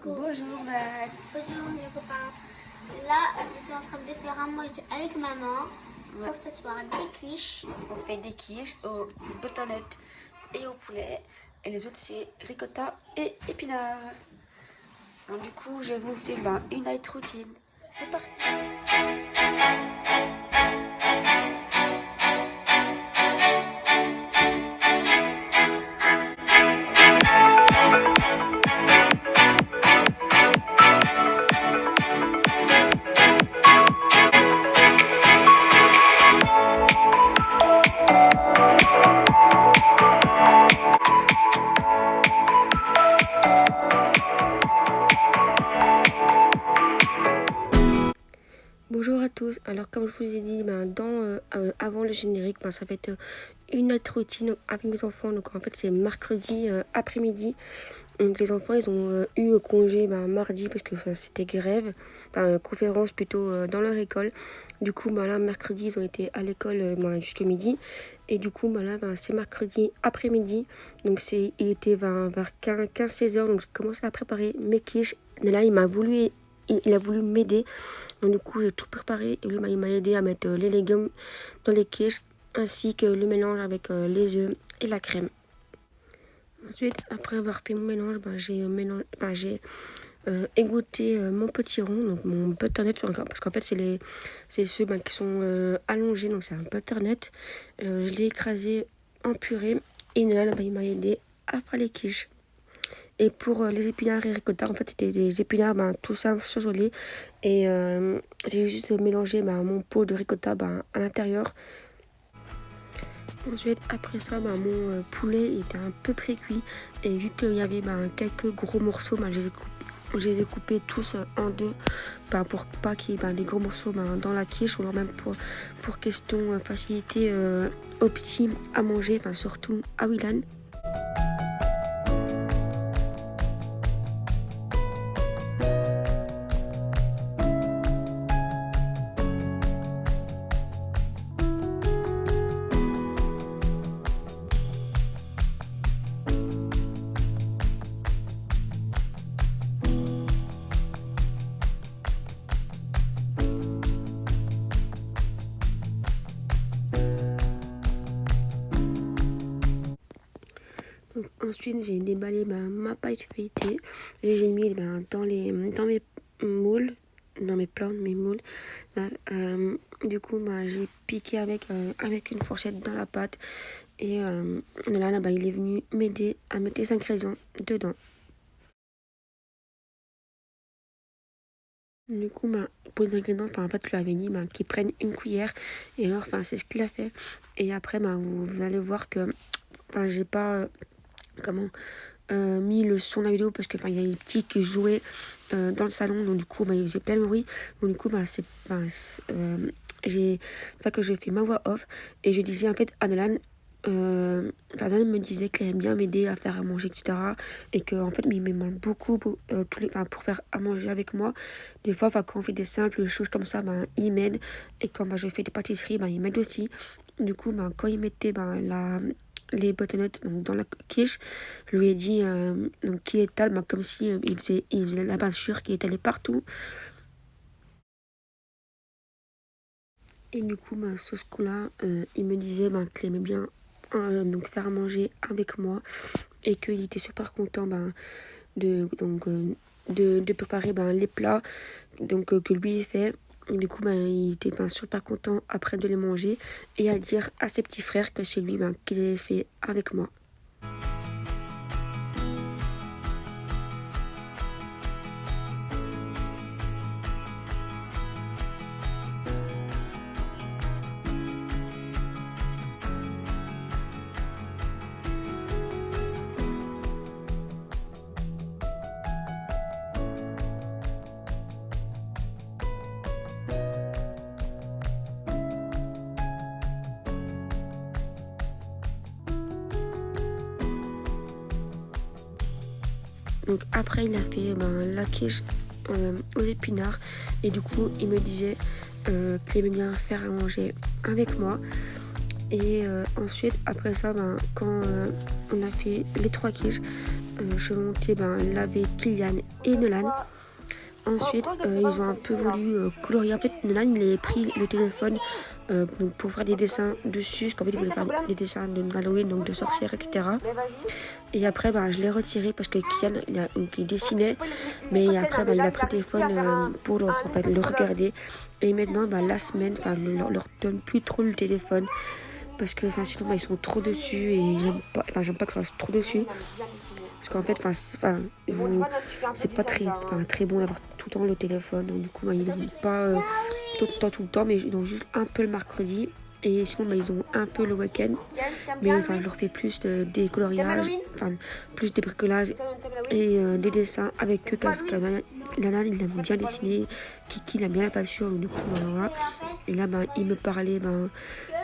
Coucou. Bonjour Matt. Bonjour les copains. Là, je suis en train de faire à manger avec maman Ouais. pour ce soir des quiches. On fait des quiches aux butternut et au poulet. Et les autres c'est ricotta et épinards. Alors, du coup je vous fais une night routine. C'est parti. Bonjour à tous, alors comme je vous ai dit avant le générique, ça va être une autre routine avec mes enfants. Donc en fait c'est mercredi après-midi. Donc les enfants ils ont eu congé mardi parce que c'était grève, conférence plutôt dans leur école. Du coup là mercredi ils ont été à l'école jusqu'à midi. Et du coup là c'est mercredi après-midi. Donc il était vers 15-16 heures. Donc j'ai commencé à préparer mes quiches. Et là il a voulu m'aider. Donc du coup j'ai tout préparé et lui il m'a aidé à mettre les légumes dans les quiches ainsi que le mélange avec les œufs et la crème. Ensuite, après avoir fait mon mélange, j'ai égoutté mon petit rond, donc mon butternut, parce qu'en fait c'est ceux qui sont allongés, donc c'est un butternut. Je l'ai écrasé en purée et là il m'a aidé à faire les quiches. Et pour les épinards et ricotta, en fait c'était des épinards tout ça surgelé et j'ai juste mélangé mon pot de ricotta à l'intérieur. Ensuite, après ça, mon poulet était un peu pré-cuit. Et vu qu'il y avait quelques gros morceaux, je les ai coupés tous en deux pour pas qu'il y ait des gros morceaux dans la quiche. Ou alors même pour question facilité aux petits à manger, surtout à Willan. Donc, ensuite, j'ai déballé ma paille feuilletée. Et j'ai mis dans mes moules, dans mes plans, mes moules. Du coup, j'ai piqué avec une fourchette dans la pâte. Et là, il est venu m'aider à mettre les ingrédients dedans. Du coup, pour les ingrédients, en fait, je lui avais dit qu'ils prennent une cuillère. Et alors, c'est ce qu'il a fait. Et après, vous allez voir que j'ai pas mis le son de la vidéo parce que il y a les petits qui jouaient dans le salon. Donc, du coup, ils faisaient plein de bruit. Donc, du coup, j'ai ça que j'ai fait ma voix off. Et je disais, en fait, Adelan me disait qu'elle aime bien m'aider à faire à manger, etc. Et qu'en fait, il m'aime beaucoup pour faire à manger avec moi. Des fois, quand on fait des simples choses comme ça, il m'aide. Et quand je fais des pâtisseries, il m'aide aussi. Du coup, quand il mettait les butternuts dans la quiche, je lui ai dit qu'il étale comme si il faisait la peinture qui étalait partout. Et du coup, sur ce coup-là, il me disait qu'il aimait bien faire à manger avec moi et qu'il était super content de préparer les plats que lui fait. Et du coup, il était super content après de les manger et à dire à ses petits frères que c'est lui qu'il les fait avec moi. Donc après il a fait la quiche aux épinards et du coup il me disait qu'il aimait bien faire à manger avec moi. Et ensuite après ça quand on a fait les 3 quiches, je suis montée laver Kylian et Nolan. Ensuite, ils ont un peu voulu colorier. En fait, Nolan, il a pris le téléphone donc pour faire des dessins dessus. Parce qu'en fait, il voulait faire des dessins de Halloween, donc de sorcières, etc. Et après, je l'ai retiré parce que Kylian, il dessinait. Mais après, il a pris le téléphone pour le regarder. Et maintenant, la semaine, je ne leur donne plus trop le téléphone. Parce que sinon, ils sont trop dessus. Et j'aime pas que je fasse trop dessus. Parce qu'en fait, c'est pas très bon d'avoir tout le temps le téléphone. Donc, du coup, ils n'ont pas tout le temps, mais ils ont juste un peu le mercredi. Et sinon, ils ont un peu le week-end. Mais je leur fais plus des coloriages, plus des bricolages et des dessins avec eux. Lana, il aime bien dessiner. Kiki, il aime bien la peinture. Donc, du coup, voilà. Et là, il me parlait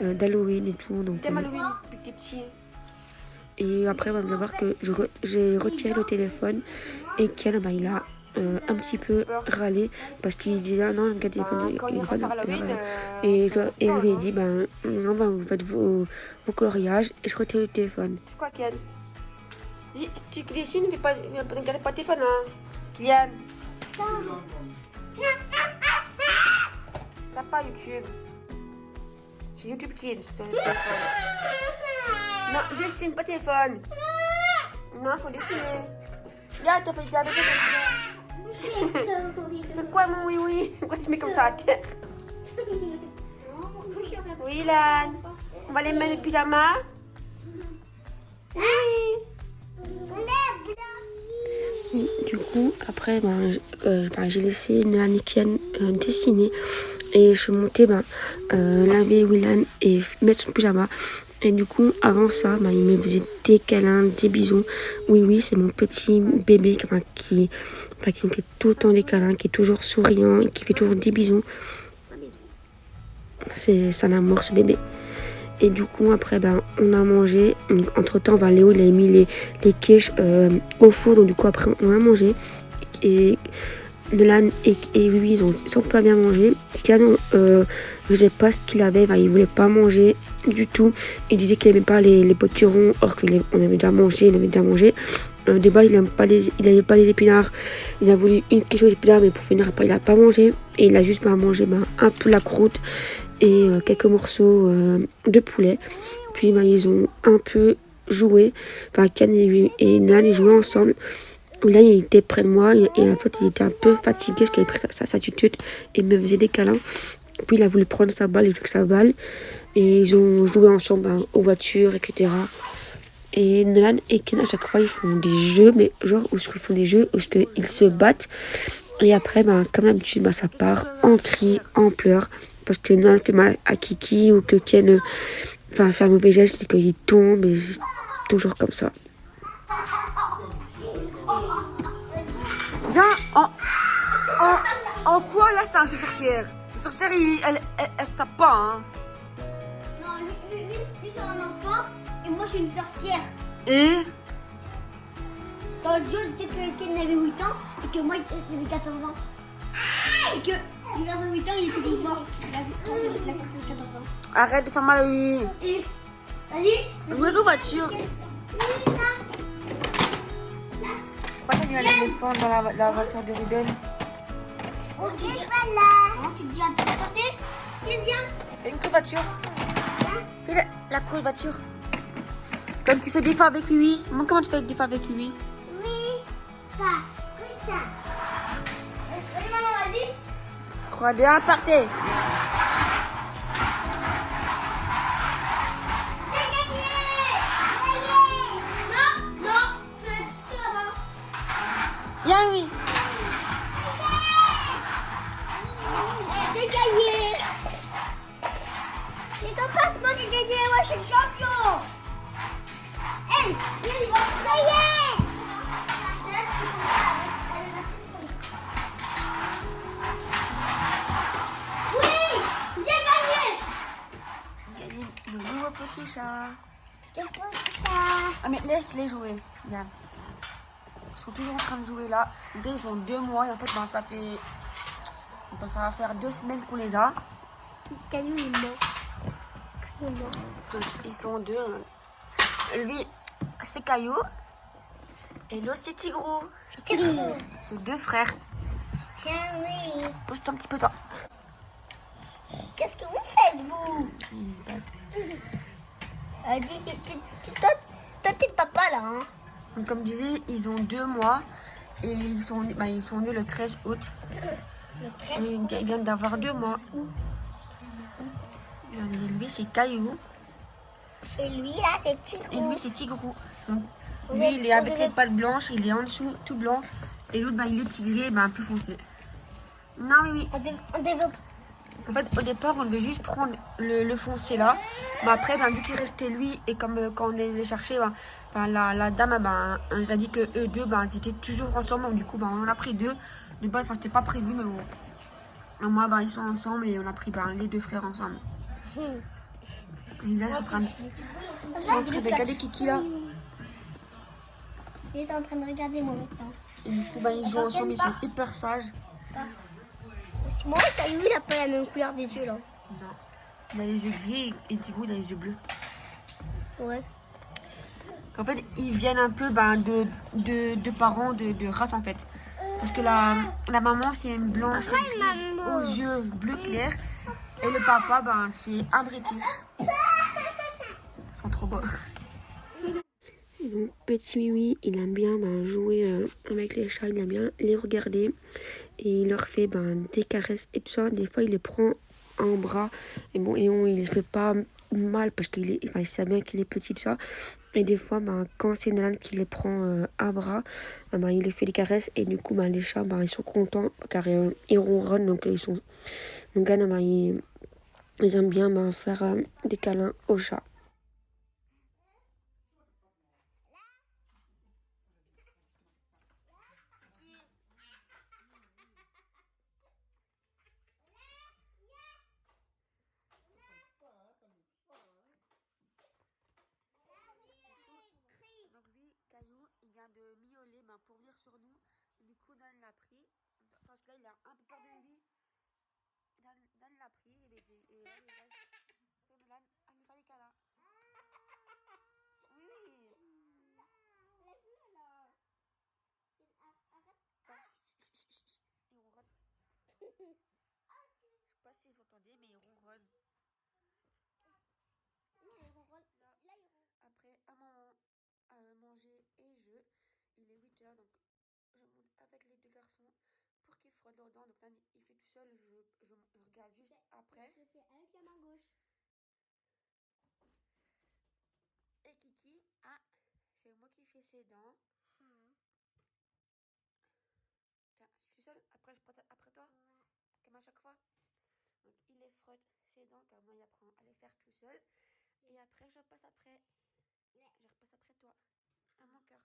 d'Halloween et tout. Donc, Halloween depuis que t'es petit. et après, on va voir que j'ai retiré le téléphone et Kian, il a un petit peu râlé parce qu'il dit non, le téléphone, il va pas et je lui ai dit, non, vous faites vos coloriages et je retire le téléphone. C'est quoi, Kian? Tu dessines, ne gardez pas le téléphone, hein, Kylian. T'as pas YouTube. C'est YouTube Kids, ton téléphone. Non, dessine, pas téléphone. Non, faut dessiner. Regarde, t'as fait le diabète. Fais quoi, mon oui? Pourquoi tu mets comme ça à terre? Oui, Lan. On va les mettre le pyjama. Oui. Du coup, après, j'ai laissé Nolan et Kian dessiner. Et je suis montée laver Willan et mettre son pyjama. Et du coup, avant ça, il me faisait des câlins, des bisous. Oui, c'est mon petit bébé qui me fait tout le temps des câlins, qui est toujours souriant, qui fait toujours des bisous. C'est un amour, ce bébé. Et du coup, après, on a mangé. Entre-temps, Léo, il a mis les quiches au four. Donc, du coup, après, on a mangé. Et Nolan et oui, ils sont pas bien mangé. Kian, je sais pas ce qu'il avait, il voulait pas manger du tout. Il disait qu'il aimait pas les potirons, or qu'on avait déjà mangé, de base, il n'avait pas les épinards. Il a voulu une quelque chose d'épinards, mais pour finir, après, il a pas mangé. Et il a juste mangé un peu la croûte et quelques morceaux de poulet. Puis ils ont un peu joué. Kian et Nolan, ils jouaient ensemble. Là, il était près de moi et en fait, il était un peu fatigué parce qu'il avait pris sa tutute et il me faisait des câlins. Puis, il a voulu prendre sa balle et jouer avec sa balle. Et ils ont joué ensemble aux voitures, etc. Et Nolan et Ken, à chaque fois, ils font des jeux, mais genre, où ils font des jeux, où ils se battent. Et après, comme d'habitude, ça part en cris, en pleurs. Parce que Nolan fait mal à Kiki ou que Ken fait un mauvais geste et qu'il tombe. Et c'est toujours comme ça. Viens, en quoi là c'est un sorcière? Les sorcières, elle se tape pas, hein. Non, lui c'est un enfant et moi je suis une sorcière. Et Dans le jeu, c'est que Ken avait 8 ans et que moi j'avais 14 ans. Et que il a 8 ans, il était plus fort. Il a 14 ans. arrête de faire mal à lui. Et vas-y. Jouez aux voitures. Pourquoi t'as mis un éléphant dans la voiture de Ruben? Ok, voilà. Tu dis à ton côté. Tu viens. Fais une courbature. Fais la courbature. Comme tu fais des fois avec lui. Comment tu fais des fois avec lui? Oui, pas que ça. Maman, vas-y. 3, 2, 1, partez. Viens, oui. J'ai gagné. Mais t'en passes pas, j'ai gagné. Moi, je suis champion. Hey, ça y est. Oui, j'ai gagné. Gagné le nouveau petit chat. Je te pose ça. Ah, mais laisse-les jouer. Viens. Ils sont toujours en train de jouer là. Donc là, ils ont 2 mois et en fait, ça va faire 2 semaines qu'on les a. Caillou est mort. Donc, ils sont 2. Lui, c'est Caillou. Et l'autre, c'est Tigrou. Tigrou. C'est deux frères. Oui. Pousse-toi un petit peu, toi. Qu'est-ce que vous faites, vous? Ils se battent. Dis, toi, t'es le papa, là, hein? Donc, comme je disais, ils ont 2 mois. Et ils sont nés le 13 août. Le très... Ils viennent d'avoir 2 mois. Lui, c'est Caillou. Et lui, là, c'est Et Tigrou. lui, c'est Tigrou. Donc, On lui, il est avec devait- les pattes blanches, il est en dessous, tout blanc. Et l'autre, il est tigré, plus foncé. Non, oui. On devait... En fait, au départ, on devait juste prendre le foncé là. Mais après, vu qu'il restait lui, et comme quand on les cherchait, la dame, elle nous a dit que eux deux, ils étaient toujours ensemble. Donc, du coup, on en a pris 2. De base, c'était pas prévu, mais bon. Et moi, ils sont ensemble et on a pris les 2 frères ensemble. Et là, ils sont en train de regarder Kiki là. Ils sont en train de regarder moi maintenant. Et du coup, ils jouent ensemble, ils sont hyper sages. Moi, Caillou, il a pas la même couleur des yeux, là. Non. Il a les yeux gris et Tigrou, il a les yeux bleus. Ouais. En fait, ils viennent un peu de parents de race en fait. Parce que la maman, c'est une blanche grise aux yeux bleu clair. Et le papa, c'est un British. Ils sont trop beaux. Donc, petit Mimi, il aime bien jouer avec les chats, il aime bien les regarder. Et il leur fait des caresses et tout ça. Des fois, il les prend en bras. Et bon, il les fait pas mal parce il sait bien qu'il est petit, tout ça. Et des fois, quand c'est Nolan qui les prend à bras, il les fait des caresses. Et du coup, les chats, ils sont contents car ils ronronnent. Donc, donc là, ils aiment bien faire des câlins aux chats. Donc lui, Caillou, il vient de miauler pour venir sur nous. Et du coup, Dan l'a pris. Parce que là, il a un peu peur de lui. Dan l'a pris et là, il reste. C'est Nolan, elle lui fait des câlins. Oui. Laisse-le, là. Arrête. Il ronronne. Je sais pas si vous entendez, mais il ronronne. Là, après un moment manger et jeu, il est 8h, donc je monte avec les 2 garçons pour qu'ils frottent leurs dents. Donc là, il fait tout seul, je regarde juste après. Je fais avec la main gauche. Et Kiki, c'est moi qui fais ses dents. Tiens, je suis seule, après je passe après toi, comme à chaque fois. Donc il les frotte ses dents car moi il apprend à les faire tout seul. Et après je repasse après. Je repasse après toi, à mon cœur.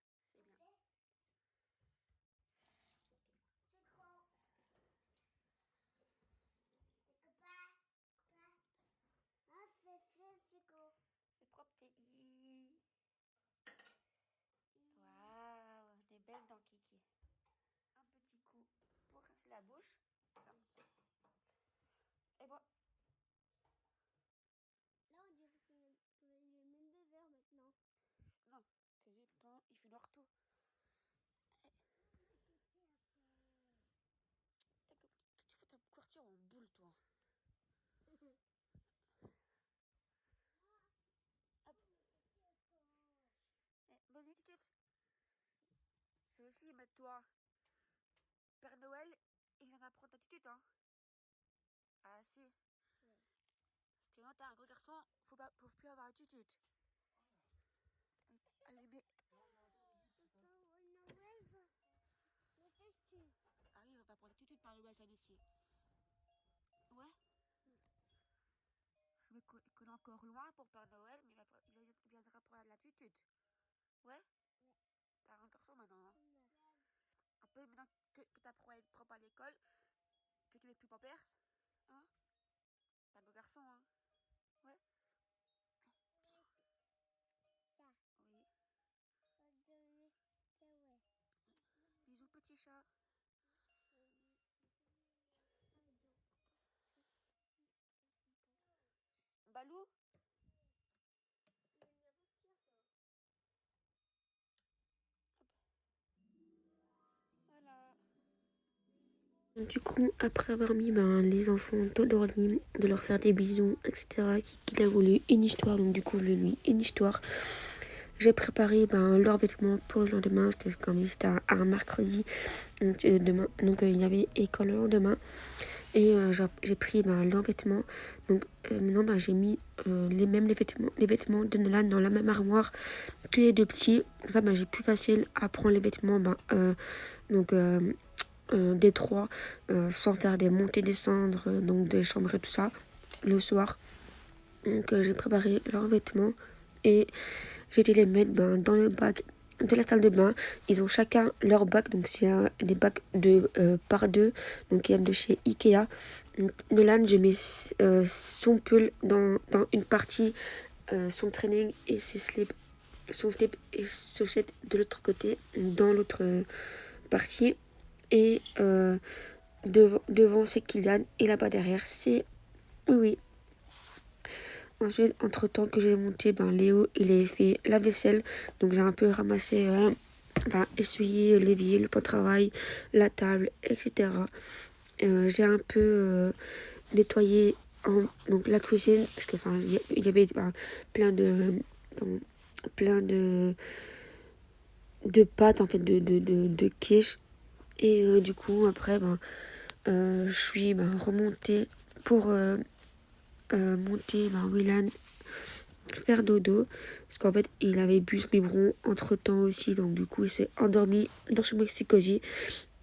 Montre. C'est bien. C'est propre, t'es waouh, des belles dents, Kiki. Un petit coup pour rincer la bouche. Et bon. Là, on dirait qu'il est même 2 heures maintenant. Non, que quand il fait noir tout. Tu fais ta couverture en boule, toi. Hop. Bonne nuit, Titi. C'est aussi, mais toi, Père Noël, il vient d'apprendre ta titute, hein. Ah si. Parce que quand t'es un gros garçon, faut plus avoir la tutute. Allez, mais... Ah oui, il va pas prendre la tutute par le Noël, ça ici. Ouais. Je me connais encore loin pour Père Noël, mais il viendra prendre la tutute. Ouais. T'as un garçon maintenant, hein. Un peu maintenant que t'apprends à être propre à l'école, que tu mets plus pampers, hein. T'es un gros garçon, hein. Ouais. Oui. Bisous, petit chat. jaloux? Voilà. Du coup, après avoir mis les enfants dans leur lit, de leur faire des bisous, etc., qu'il a voulu une histoire, donc du coup, je lui ai lu une histoire. J'ai préparé leurs vêtements pour le lendemain, parce que comme c'était un mercredi, donc, il y avait école le lendemain. Et j'ai pris leurs vêtements. Donc maintenant, j'ai mis les vêtements de Nolan dans la même armoire que les deux petits. Ça, j'ai plus facile à prendre les vêtements des trois sans faire des montées, descendre, donc des chambres et tout ça le soir. Donc j'ai préparé leurs vêtements et j'ai été les mettre dans le bac de la salle de bain. Ils ont chacun leur bac, donc c'est des bacs par deux, donc il y a de chez Ikea. Donc, Nolan, je mets son pull dans une partie, son training et ses slips, son slip et chaussette de l'autre côté, dans l'autre partie. Et devant c'est Kylian et là-bas derrière c'est oui. Ensuite, entre temps que j'ai monté, Léo il a fait la vaisselle, donc j'ai un peu ramassé, essuyé l'évier, le pot de travail, la table, etc. J'ai un peu nettoyé donc la cuisine parce que il y avait plein de pâtes en fait de quiche. Et du coup, après, je suis remontée pour monter Willan faire dodo. Parce qu'en fait, il avait bu ce biberon entre temps aussi. Donc, du coup, il s'est endormi dans ce Mexicosi.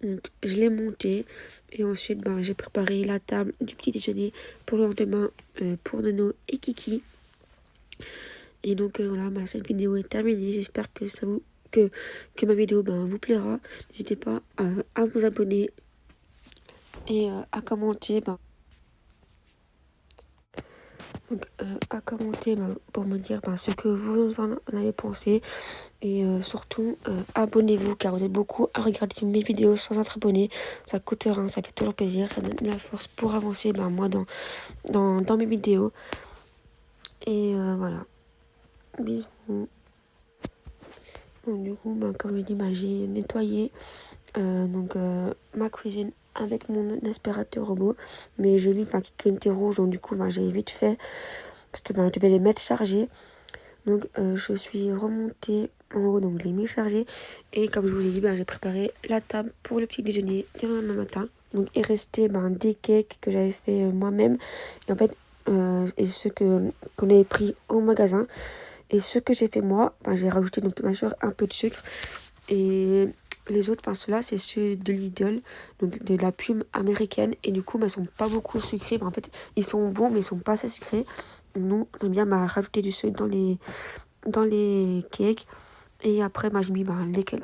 Donc, je l'ai monté. Et ensuite, j'ai préparé la table du petit déjeuner pour le lendemain pour Nono et Kiki. Et donc, voilà, cette vidéo est terminée. J'espère que que ma vidéo vous plaira. N'hésitez pas à vous abonner et à commenter. À commenter pour me dire ce que vous en avez pensé. Et surtout, abonnez-vous car vous êtes beaucoup à regarder mes vidéos sans être abonné. Ça coûte rien, ça fait toujours plaisir. Ça donne de la force pour avancer moi dans mes vidéos. Et voilà. Bisous. Donc, du coup, comme je dis, j'ai nettoyé ma cuisine avec mon aspirateur robot. Mais j'ai vu qu'il était rouge, donc du coup, j'ai vite fait. Parce que je devais les mettre chargés. Donc, je suis remontée en haut, donc je l'ai mis chargé. Et comme je vous ai dit, j'ai préparé la table pour le petit déjeuner le lendemain matin. Donc, il restait des cakes que j'avais fait moi-même. Et en fait, et ceux qu'on avait pris au magasin. Et ce que j'ai fait moi, j'ai rajouté donc bien sûr un peu de sucre. Et les autres, ceux-là, c'est ceux de Lidl, donc de la plume américaine. Et du coup, ils sont pas beaucoup sucrés. En fait, ils sont bons, mais ils sont pas assez sucrés. Nous, on aime bien rajouter du sucre dans les cakes. Et après, j'ai mis